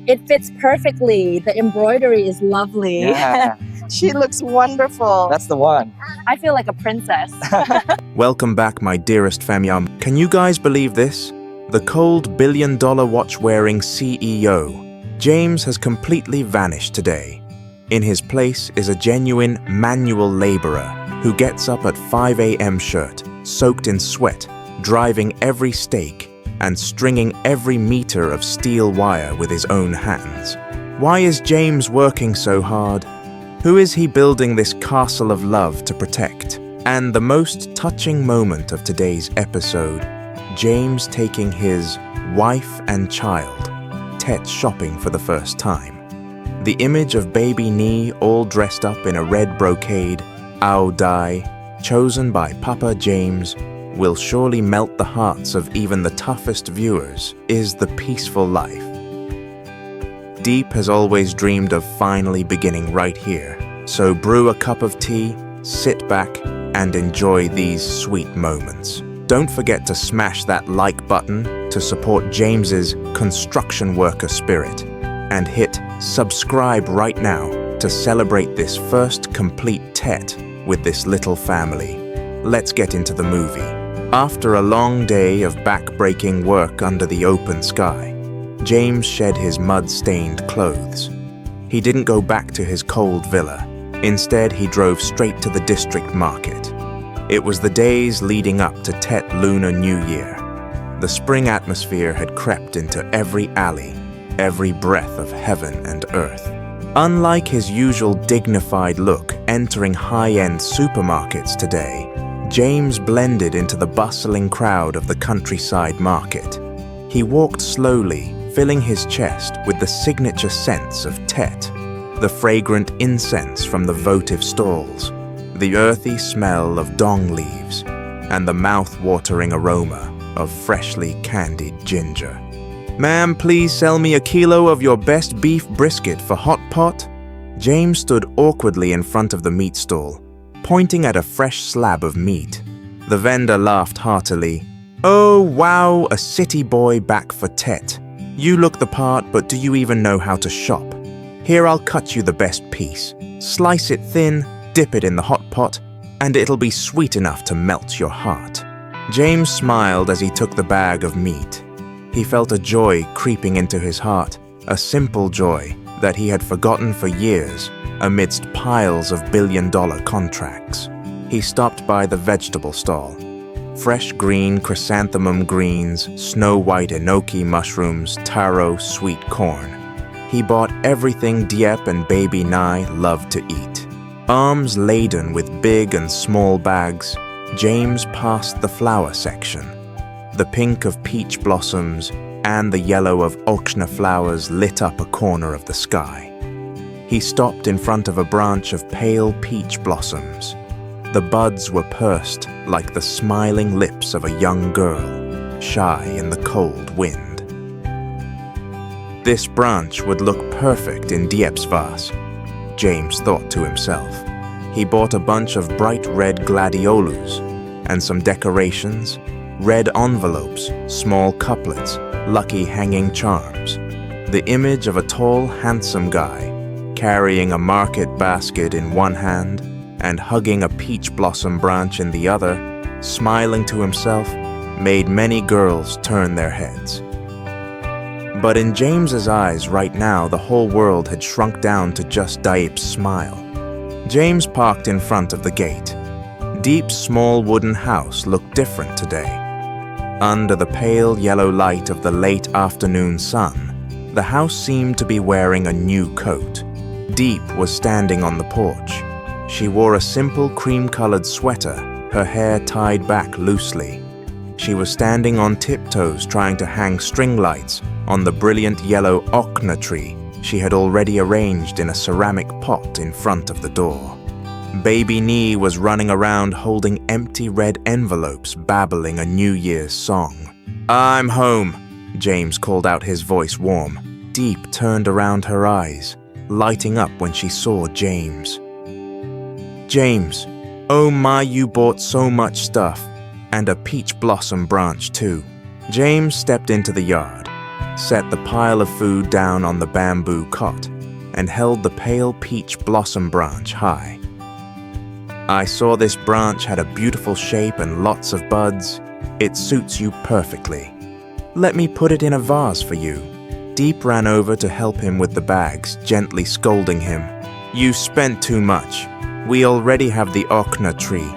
It fits perfectly. The embroidery is lovely. Yeah, She looks wonderful. that's the one. I feel like a princess. Welcome back, my dearest famyam. Can you guys believe this? The cold billion-dollar watch-wearing CEO, James, has completely vanished today. In his place is a genuine manual laborer who gets up at 5 a.m. shirt, soaked in sweat, driving every stake, and stringing every meter of steel wire with his own hands. Why is James working so hard? Who is he building this castle of love to protect? And the most touching moment of today's episode, James taking his wife and child, Tet, shopping for the first time. The image of baby Nee all dressed up in a red brocade, ao dye, chosen by Papa James, will surely melt the hearts of even the toughest viewers, is the peaceful life. Diep has always dreamed of finally beginning right here, so brew a cup of tea, sit back, and enjoy these sweet moments. Don't forget to smash that like button to support James's construction worker spirit, and hit subscribe right now to celebrate this first complete Tet with this little family. Let's get into the movie. After a long day of back-breaking work under the open sky, James shed his mud-stained clothes. He didn't go back to his cold villa. Instead, he drove straight to the district market. It was the days leading up to Tet Lunar New Year. The spring atmosphere had crept into every alley, every breath of heaven and earth. Unlike his usual dignified look entering high-end supermarkets today, James blended into the bustling crowd of the countryside market. He walked slowly, filling his chest with the signature scents of Tet, the fragrant incense from the votive stalls, the earthy smell of dong leaves, and the mouth-watering aroma of freshly candied ginger. "Ma'am, please sell me a kilo of your best beef brisket for hot pot." James stood awkwardly in front of the meat stall, pointing at a fresh slab of meat. The vendor laughed heartily. "Oh, wow, a city boy back for Tet. You look the part, but do you even know how to shop? Here, I'll cut you the best piece. Slice it thin, dip it in the hot pot, and it'll be sweet enough to melt your heart." James smiled as he took the bag of meat. He felt a joy creeping into his heart, a simple joy that he had forgotten for years amidst piles of billion-dollar contracts. He stopped by the vegetable stall. Fresh green chrysanthemum greens, snow-white enoki mushrooms, taro, sweet corn. He bought everything Diep and baby Nai loved to eat. Arms laden with big and small bags, James passed the flower section. The pink of peach blossoms and the yellow of ochna flowers lit up a corner of the sky. He stopped in front of a branch of pale peach blossoms. The buds were pursed like the smiling lips of a young girl, shy in the cold wind. This branch would look perfect in Diep's vase, James thought to himself. He bought a bunch of bright red gladiolus and some decorations, red envelopes, small couplets, lucky hanging charms. The image of a tall, handsome guy carrying a market basket in one hand and hugging a peach blossom branch in the other, smiling to himself, made many girls turn their heads. But in James's eyes right now, the whole world had shrunk down to just Diep's smile. James parked in front of the gate. Diep's small wooden house looked different today. Under the pale yellow light of the late afternoon sun, the house seemed to be wearing a new coat. Diep was standing on the porch. She wore a simple cream-colored sweater, her hair tied back loosely. She was standing on tiptoes trying to hang string lights on the brilliant yellow ochna tree she had already arranged in a ceramic pot in front of the door. Baby Nee was running around holding empty red envelopes, babbling a New Year's song. "I'm home," James called out, his voice warm. Diep turned around, her eyes lighting up when she saw James. "James, oh my, you bought so much stuff, and a peach blossom branch too." James stepped into the yard. set the pile of food down on the bamboo cot, and held the pale peach blossom branch high. I saw this branch had a beautiful shape and lots of buds. It suits you perfectly. Let me put it in a vase for you. Diep ran over to help him with the bags, gently scolding him. You spent too much. We already have the okna tree.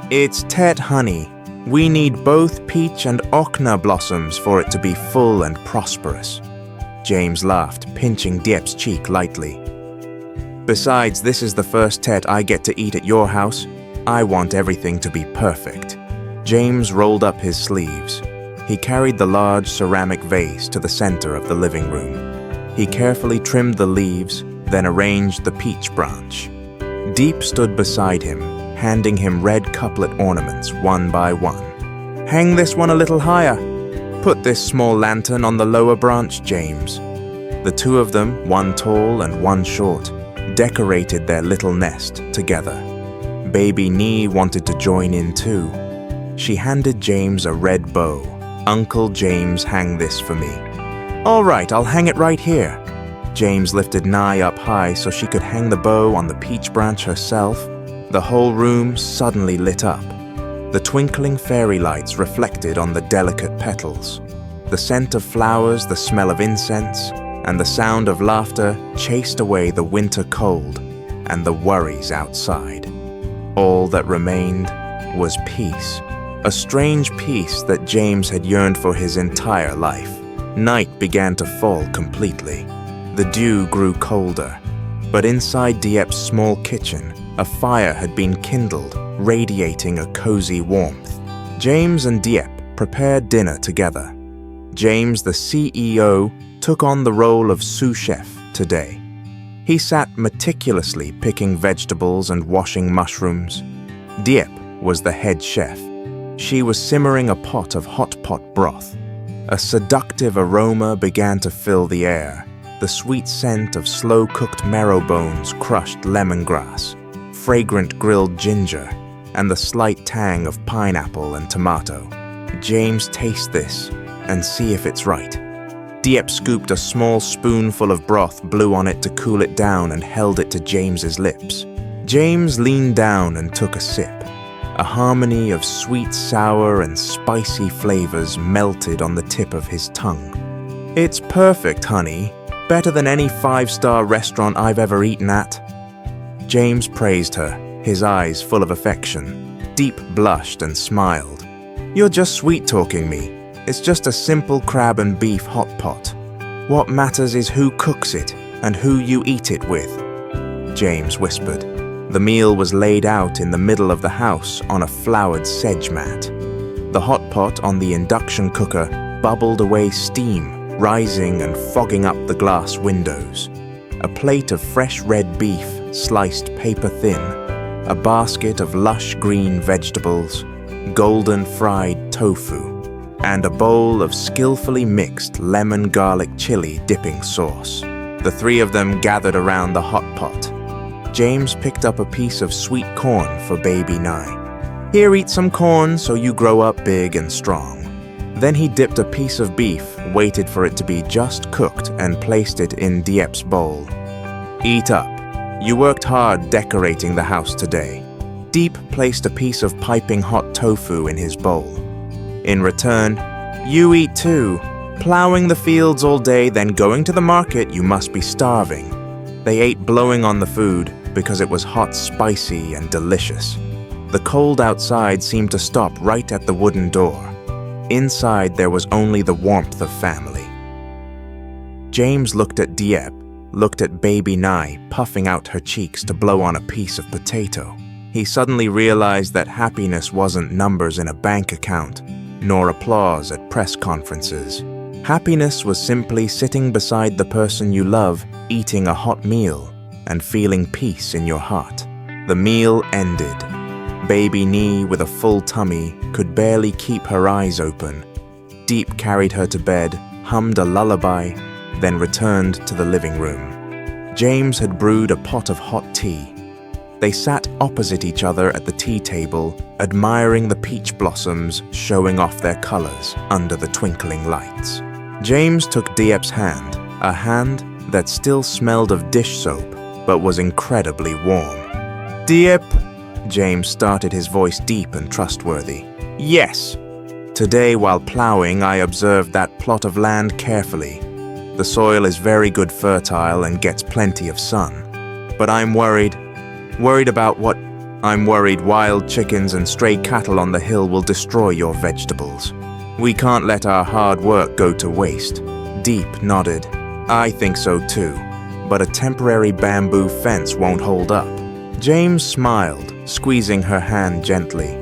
It's Tet honey. We need both peach and okna blossoms for it to be full and prosperous. James laughed, pinching Diep's cheek lightly. Besides, this is the first Tet I get to eat at your house. I want everything to be perfect. James rolled up his sleeves. He carried the large ceramic vase to the center of the living room. He carefully trimmed the leaves, then arranged the peach branch. Diep stood beside him, handing him red couplet ornaments one by one. Hang this one a little higher. Put this small lantern on the lower branch, James. The two of them, one tall and one short, decorated their little nest together. Baby Nee wanted to join in too. She handed James a red bow. Uncle James, hang this for me. All right, I'll hang it right here. James lifted Nye up high so she could hang the bow on the peach branch herself. The whole room suddenly lit up. The twinkling fairy lights reflected on the delicate petals. The scent of flowers, the smell of incense, and the sound of laughter chased away the winter cold and the worries outside. All that remained was peace, a strange peace that James had yearned for his entire life. Night began to fall completely. The dew grew colder, but inside Diep's small kitchen, a fire had been kindled, radiating a cozy warmth. James and Diep prepared dinner together. James, the CEO, took on the role of sous chef today. He sat meticulously picking vegetables and washing mushrooms. Diep was the head chef. She was simmering a pot of hot pot broth. A seductive aroma began to fill the air. The sweet scent of slow-cooked marrow bones, crushed lemongrass, fragrant grilled ginger, and the slight tang of pineapple and tomato. James, taste this and see if it's right. Diep scooped a small spoonful of broth, blew on it to cool it down, and held it to James's lips. James leaned down and took a sip. A harmony of sweet, sour, and spicy flavors melted on the tip of his tongue. It's perfect, honey. Better than any five-star restaurant I've ever eaten at. James praised her, his eyes full of affection. Diep blushed and smiled. You're just sweet-talking me. It's just a simple crab and beef hot pot. What matters is who cooks it and who you eat it with, James whispered. The meal was laid out in the middle of the house on a flowered sedge mat. The hot pot on the induction cooker bubbled away steam, rising and fogging up the glass windows. A plate of fresh red beef, sliced paper thin, a basket of lush green vegetables, golden fried tofu, and a bowl of skillfully mixed lemon garlic chili dipping sauce. The three of them gathered around the hot pot. James picked up a piece of sweet corn for baby Nye. Here, eat some corn so you grow up big and strong. Then he dipped a piece of beef, waited for it to be just cooked, and placed it in Diep's bowl. Eat up. You worked hard decorating the house today. Diep placed a piece of piping hot tofu in his bowl. In return, you eat too. Plowing the fields all day, then going to the market, you must be starving. They ate, blowing on the food because it was hot, spicy, and delicious. The cold outside seemed to stop right at the wooden door. Inside, there was only the warmth of family. James looked at Diep, looked at baby Nye, puffing out her cheeks to blow on a piece of potato. He suddenly realized that happiness wasn't numbers in a bank account, nor applause at press conferences. Happiness was simply sitting beside the person you love, eating a hot meal, and feeling peace in your heart. The meal ended. Baby Nee, with a full tummy, could barely keep her eyes open. Diep carried her to bed, hummed a lullaby, then returned to the living room. James had brewed a pot of hot tea. They sat opposite each other at the tea table, admiring the peach blossoms showing off their colors under the twinkling lights. James took Diep's hand, a hand that still smelled of dish soap, but was incredibly warm. "Diep," James started, his voice deep and trustworthy. "Yes. Today, while plowing, I observed that plot of land carefully. The soil is very good fertile and gets plenty of sun. But I'm worried about what? I'm worried wild chickens and stray cattle on the hill will destroy your vegetables. We can't let our hard work go to waste." Diep nodded. "I think so too, but a temporary bamboo fence won't hold up." James smiled, squeezing her hand gently.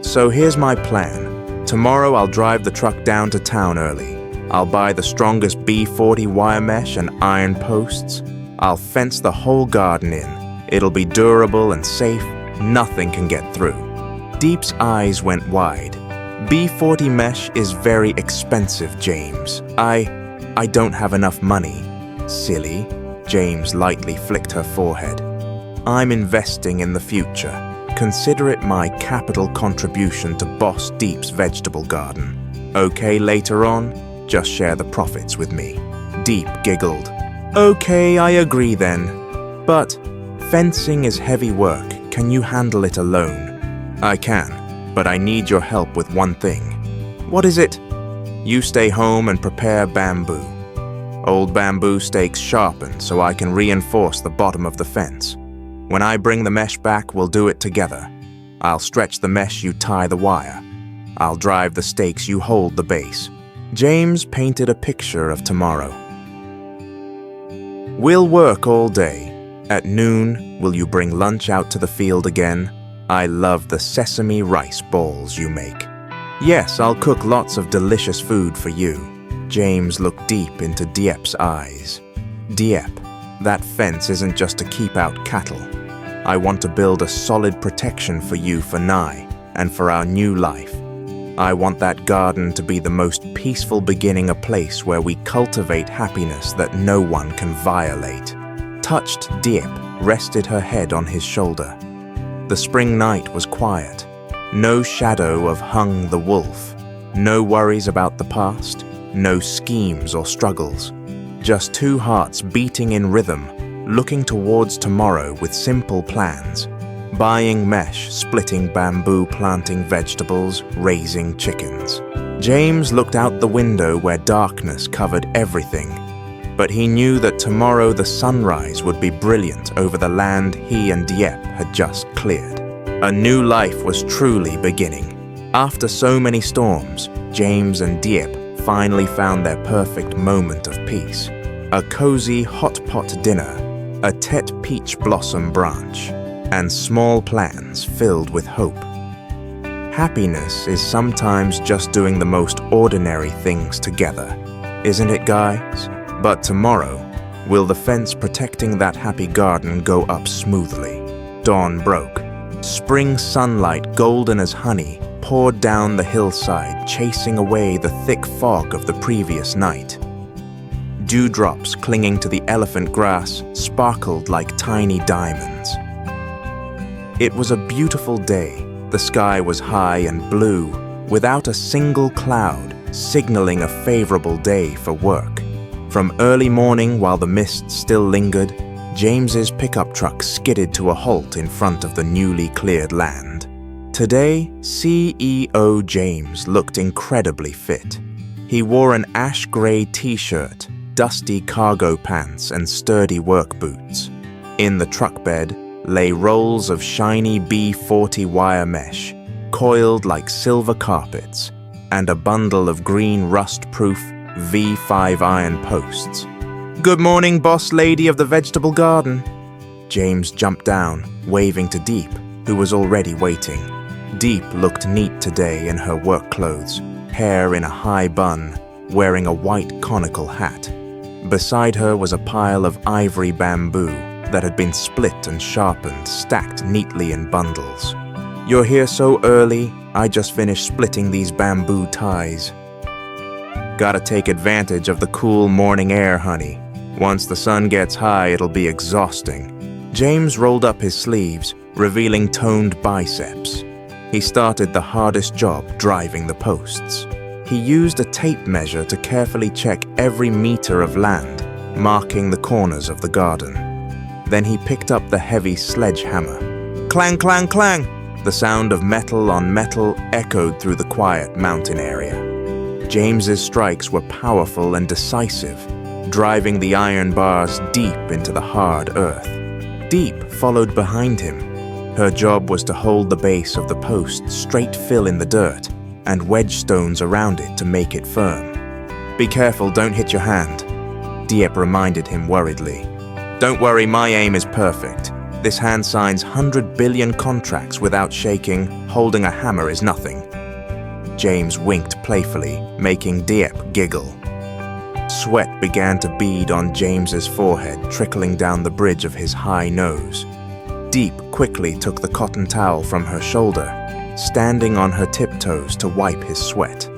"So here's my plan. Tomorrow I'll drive the truck down to town early. I'll buy the strongest B40 wire mesh and iron posts. I'll fence the whole garden in. It'll be durable and safe. Nothing can get through." Diep's eyes went wide. "B40 mesh is very expensive, James. I don't have enough money." "Silly." James lightly flicked her forehead. "I'm investing in the future. Consider it my capital contribution to Boss Diep's vegetable garden. Okay, later on, just share the profits with me." Diep giggled. "Okay, I agree then. But fencing is heavy work. Can you handle it alone?" "I can, but I need your help with one thing." "What is it?" "You stay home and prepare bamboo. Old bamboo stakes sharpened so I can reinforce the bottom of the fence. When I bring the mesh back, we'll do it together. I'll stretch the mesh, you tie the wire. I'll drive the stakes, you hold the base." James painted a picture of tomorrow. "We'll work all day. At noon, will you bring lunch out to the field again? I love the sesame rice balls you make." "Yes, I'll cook lots of delicious food for you." James looked deep into Diep's eyes. "Diep, that fence isn't just to keep out cattle. I want to build a solid protection for you for Nye and for our new life. I want that garden to be the most peaceful beginning, a place where we cultivate happiness that no one can violate." Touched, Diep rested her head on his shoulder. The spring night was quiet. No shadow of Hung the wolf. No worries about the past. No schemes or struggles. Just two hearts beating in rhythm, looking towards tomorrow with simple plans. Buying mesh, splitting bamboo, planting vegetables, raising chickens. James looked out the window where darkness covered everything. But he knew that tomorrow the sunrise would be brilliant over the land he and Diep had just cleared. A new life was truly beginning. After so many storms, James and Diep finally found their perfect moment of peace. A cozy hot pot dinner, a Tet peach blossom branch, and small plans filled with hope. Happiness is sometimes just doing the most ordinary things together, isn't it, guys? But tomorrow, will the fence protecting that happy garden go up smoothly? Dawn broke. Spring sunlight, golden as honey, poured down the hillside, chasing away the thick fog of the previous night. Dewdrops clinging to the elephant grass sparkled like tiny diamonds. It was a beautiful day. The sky was high and blue, without a single cloud, signaling a favorable day for work. From early morning, while the mist still lingered, James's pickup truck skidded to a halt in front of the newly cleared land. Today, CEO James looked incredibly fit. He wore an ash-gray t-shirt, dusty cargo pants, and sturdy work boots. In the truck bed lay rolls of shiny B40 wire mesh, coiled like silver carpets, and a bundle of green rust-proof V5 iron posts. "Good morning, boss lady of the vegetable garden." James jumped down, waving to Diep, who was already waiting. Diep looked neat today in her work clothes, hair in a high bun, wearing a white conical hat. Beside her was a pile of ivory bamboo that had been split and sharpened, stacked neatly in bundles. "You're here so early, I just finished splitting these bamboo ties." "Gotta take advantage of the cool morning air, honey. Once the sun gets high, it'll be exhausting." James rolled up his sleeves, revealing toned biceps. He started the hardest job, driving the posts. He used a tape measure to carefully check every meter of land, marking the corners of the garden. Then he picked up the heavy sledgehammer. Clang, clang, clang! The sound of metal on metal echoed through the quiet mountain area. James's strikes were powerful and decisive, driving the iron bars deep into the hard earth. Diep followed behind him. Her job was to hold the base of the post straight fill in the dirt and wedge stones around it to make it firm. Be careful, don't hit your hand, Diep reminded him worriedly. Don't worry, my aim is perfect. This hand signs 100 billion contracts without shaking. Holding a hammer is nothing. James winked playfully, making Diep giggle. Sweat began to bead on James's forehead, trickling down the bridge of his high nose. Diep quickly took the cotton towel from her shoulder, standing on her tiptoes to wipe his sweat.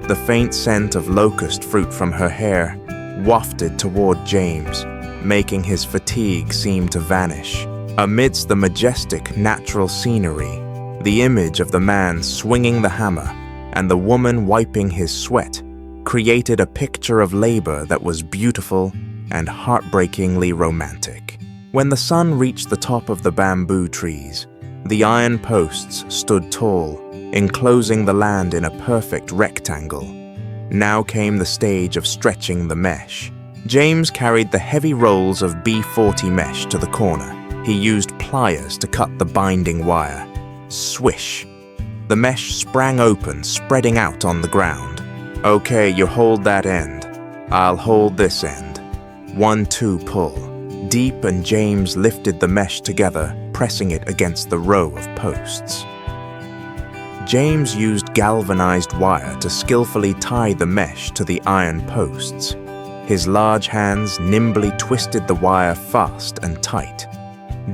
The faint scent of locust fruit from her hair wafted toward James, making his fatigue seem to vanish. Amidst the majestic natural scenery, the image of the man swinging the hammer and the woman wiping his sweat created a picture of labor that was beautiful and heartbreakingly romantic. When the sun reached the top of the bamboo trees, the iron posts stood tall, enclosing the land in a perfect rectangle. Now came the stage of stretching the mesh. James carried the heavy rolls of B40 mesh to the corner. He used pliers to cut the binding wire. Swish! The mesh sprang open, spreading out on the ground. Okay, you hold that end. I'll hold this end. 1-2 pull. Diep and James lifted the mesh together, pressing it against the row of posts. James used galvanized wire to skillfully tie the mesh to the iron posts. His large hands nimbly twisted the wire fast and tight.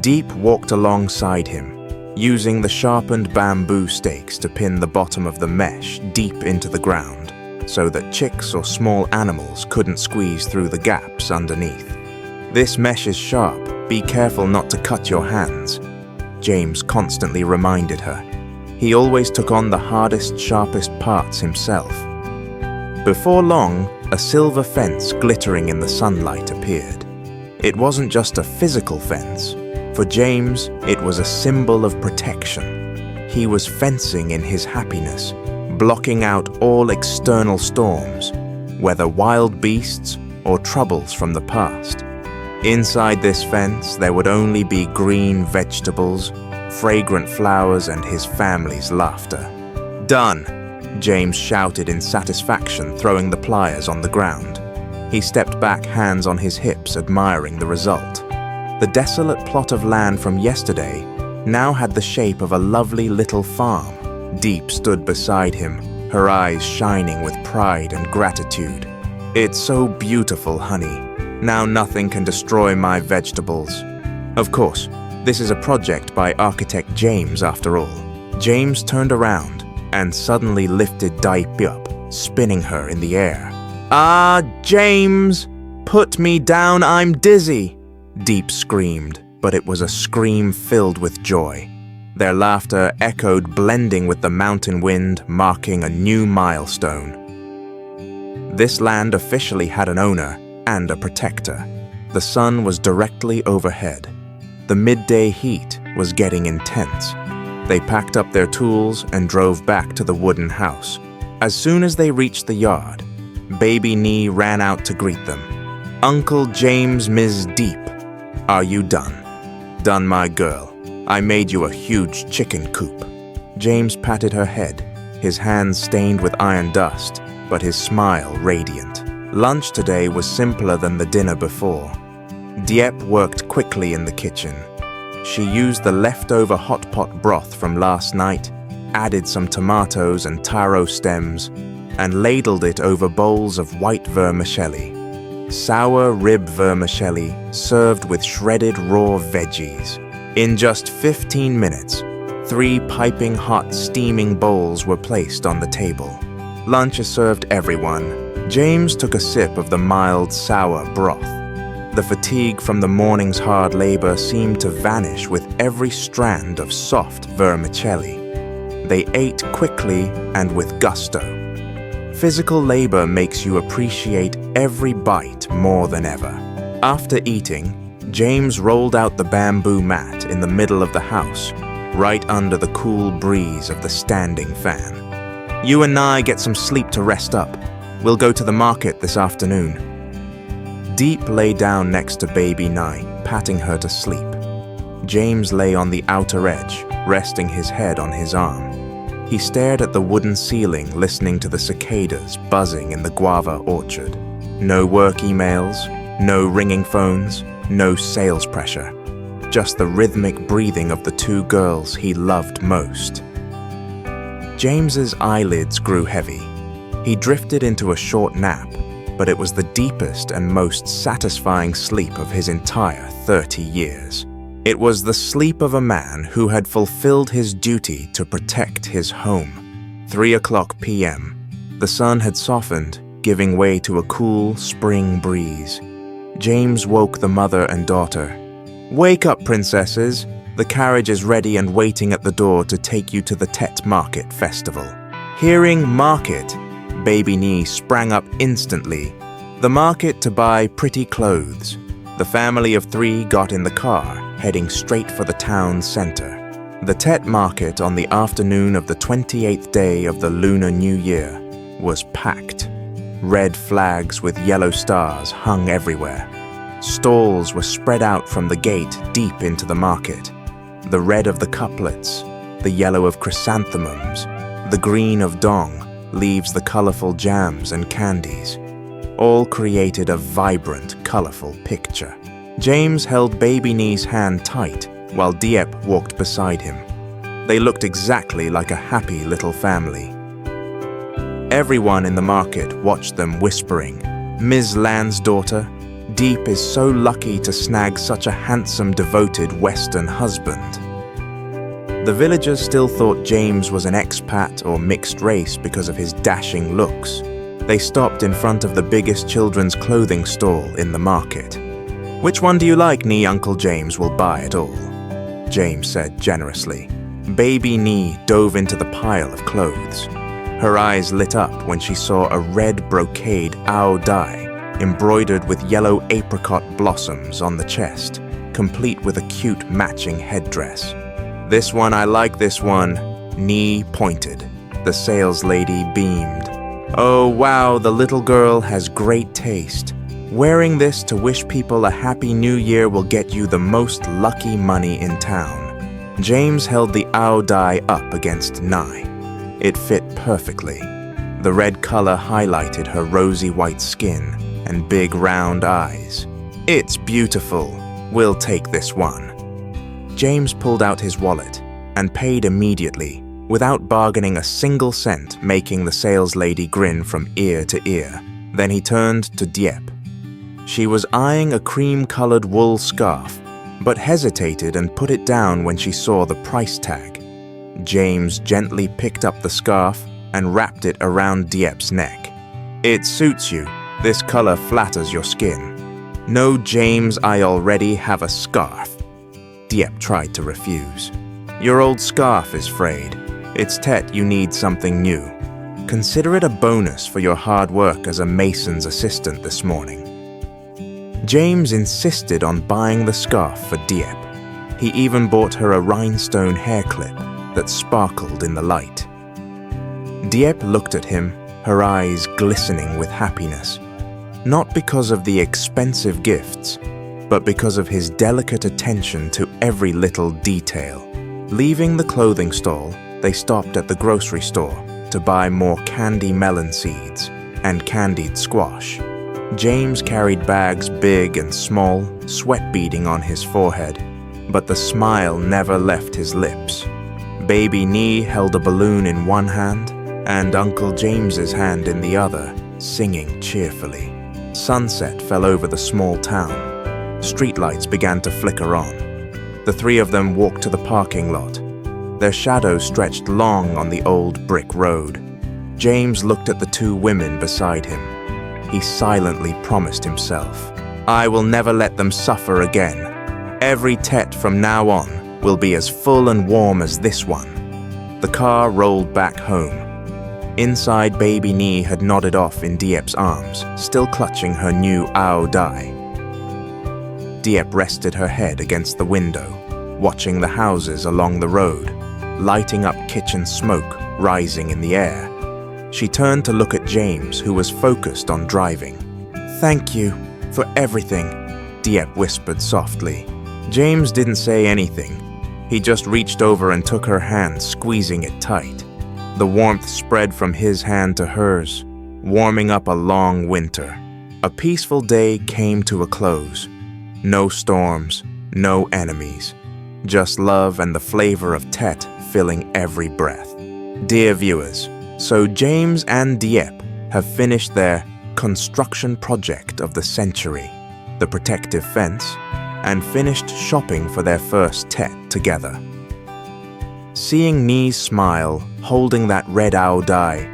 Diep walked alongside him, using the sharpened bamboo stakes to pin the bottom of the mesh deep into the ground, so that chicks or small animals couldn't squeeze through the gaps underneath. This mesh is sharp, be careful not to cut your hands, James constantly reminded her. He always took on the hardest, sharpest parts himself. Before long, a silver fence glittering in the sunlight appeared. It wasn't just a physical fence. For James, it was a symbol of protection. He was fencing in his happiness, blocking out all external storms, whether wild beasts or troubles from the past. Inside this fence, there would only be green vegetables, fragrant flowers, and his family's laughter. Done, James shouted in satisfaction, throwing the pliers on the ground. He stepped back, hands on his hips, admiring the result. The desolate plot of land from yesterday now had the shape of a lovely little farm. Diep stood beside him, her eyes shining with pride and gratitude. It's so beautiful, honey. Now nothing can destroy my vegetables. Of course, this is a project by architect James after all. James turned around and suddenly lifted Diep up, spinning her in the air. Ah, James! Put me down, I'm dizzy! Diep screamed, but it was a scream filled with joy. Their laughter echoed, blending with the mountain wind, marking a new milestone. This land officially had an owner and a protector. The sun was directly overhead. The midday heat was getting intense. They packed up their tools and drove back to the wooden house. As soon as they reached the yard, Baby Nee ran out to greet them. Uncle James, Ms. Diep, are you done? Done, my girl. I made you a huge chicken coop. James patted her head, his hands stained with iron dust, but his smile radiant. Lunch today was simpler than the dinner before. Diep worked quickly in the kitchen. She used the leftover hot pot broth from last night, added some tomatoes and taro stems, and ladled it over bowls of white vermicelli. Sour rib vermicelli served with shredded raw veggies. In just 15 minutes, 3 piping hot steaming bowls were placed on the table. Lunch is served everyone. James took a sip of the mild sour broth. The fatigue from the morning's hard labor seemed to vanish with every strand of soft vermicelli. They ate quickly and with gusto. Physical labor makes you appreciate every bite more than ever. After eating, James rolled out the bamboo mat in the middle of the house, right under the cool breeze of the standing fan. You and I get some sleep to rest up. We'll go to the market this afternoon. Diep lay down next to baby Nye, patting her to sleep. James lay on the outer edge, resting his head on his arm. He stared at the wooden ceiling, listening to the cicadas buzzing in the guava orchard. No work emails, no ringing phones, no sales pressure. Just the rhythmic breathing of the two girls he loved most. James's eyelids grew heavy. He drifted into a short nap, but it was the deepest and most satisfying sleep of his entire 30 years. It was the sleep of a man who had fulfilled his duty to protect his home. 3:00 p.m. The sun had softened, giving way to a cool spring breeze. James woke the mother and daughter. "Wake up, princesses. The carriage is ready and waiting at the door to take you to the Tet Market Festival." Hearing market, baby Nye sprang up instantly. The market to buy pretty clothes. The family of 3 got in the car, heading straight for the town center. The Tet Market on the afternoon of the 28th day of the Lunar New Year was packed. Red flags with yellow stars hung everywhere. Stalls were spread out from the gate deep into the market. The red of the couplets, the yellow of chrysanthemums, the green of dong leaves the colorful jams and candies. All created a vibrant, colorful picture. James held baby Nye's hand tight while Diep walked beside him. They looked exactly like a happy little family. Everyone in the market watched them whispering, "Ms. Land's daughter, Diep is so lucky to snag such a handsome, devoted Western husband." The villagers still thought James was an expat or mixed race because of his dashing looks. They stopped in front of the biggest children's clothing stall in the market. "Which one do you like, Nye? Uncle James will buy it all," James said generously. Baby Nye dove into the pile of clothes. Her eyes lit up when she saw a red brocade ao dye embroidered with yellow apricot blossoms on the chest, complete with a cute matching headdress. "This one, I like this one," Nye pointed. The sales lady beamed. "Oh wow, the little girl has great taste. Wearing this to wish people a happy new year will get you the most lucky money in town." James held the ao dye up against Nye. It fit perfectly. The red color highlighted her rosy white skin and big round eyes. "It's beautiful. We'll take this one." James pulled out his wallet and paid immediately, without bargaining a single cent, making the sales lady grin from ear to ear. Then he turned to Diep. She was eyeing a cream-colored wool scarf, but hesitated and put it down when she saw the price tag. James gently picked up the scarf and wrapped it around Diep's neck. "It suits you. This color flatters your skin." "No, James, I already have a scarf." Diep tried to refuse. "Your old scarf is frayed. It's Tet, you need something new. Consider it a bonus for your hard work as a mason's assistant this morning." James insisted on buying the scarf for Diep. He even bought her a rhinestone hair clip that sparkled in the light. Diep looked at him, her eyes glistening with happiness. Not because of the expensive gifts, but because of his delicate attention to every little detail. Leaving the clothing stall, they stopped at the grocery store to buy more candy melon seeds and candied squash. James carried bags big and small, sweat beading on his forehead, but the smile never left his lips. Baby Nye held a balloon in one hand and Uncle James's hand in the other, singing cheerfully. Sunset fell over the small town. Streetlights began to flicker on. The 3 of them walked to the parking lot. Their shadows stretched long on the old brick road. James looked at the 2 women beside him. He silently promised himself, "I will never let them suffer again. Every Tet from now on will be as full and warm as this one." The car rolled back home. Inside, baby Nee had nodded off in Diep's arms, still clutching her new Ao Dai. Diep rested her head against the window, watching the houses along the road, lighting up kitchen smoke rising in the air. She turned to look at James, who was focused on driving. "Thank you for everything," Diep whispered softly. James didn't say anything. He just reached over and took her hand, squeezing it tight. The warmth spread from his hand to hers, warming up a long winter. A peaceful day came to a close. No storms, no enemies, just love and the flavor of Tet filling every breath. Dear viewers, so James and Diep have finished their construction project of the century, the protective fence, and finished shopping for their first Tet together. Seeing Nee's smile, holding that red Ao Dai,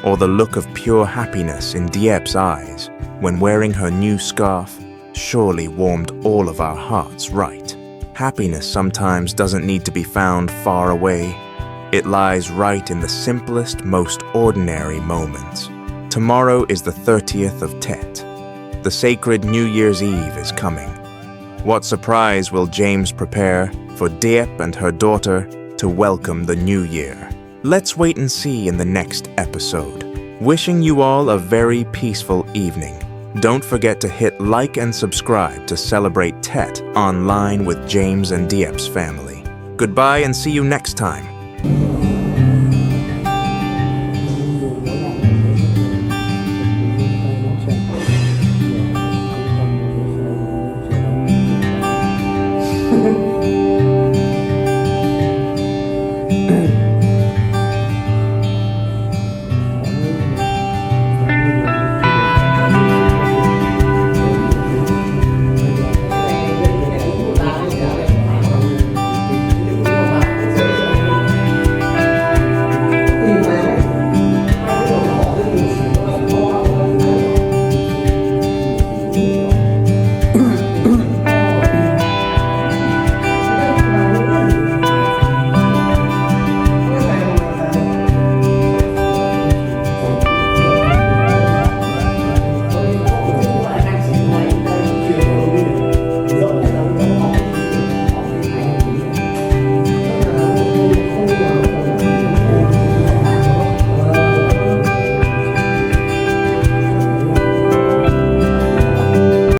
or the look of pure happiness in Diep's eyes when wearing her new scarf, surely warmed all of our hearts, right? Happiness sometimes doesn't need to be found far away. It lies right in the simplest, most ordinary moments. Tomorrow is the 30th of Tet. The sacred New Year's Eve is coming. What surprise will James prepare for Diep and her daughter to welcome the new year? Let's wait and see in the next episode. Wishing you all a very peaceful evening. Don't forget to hit like and subscribe to celebrate Tet online with James and Diep's family. Goodbye and see you next time.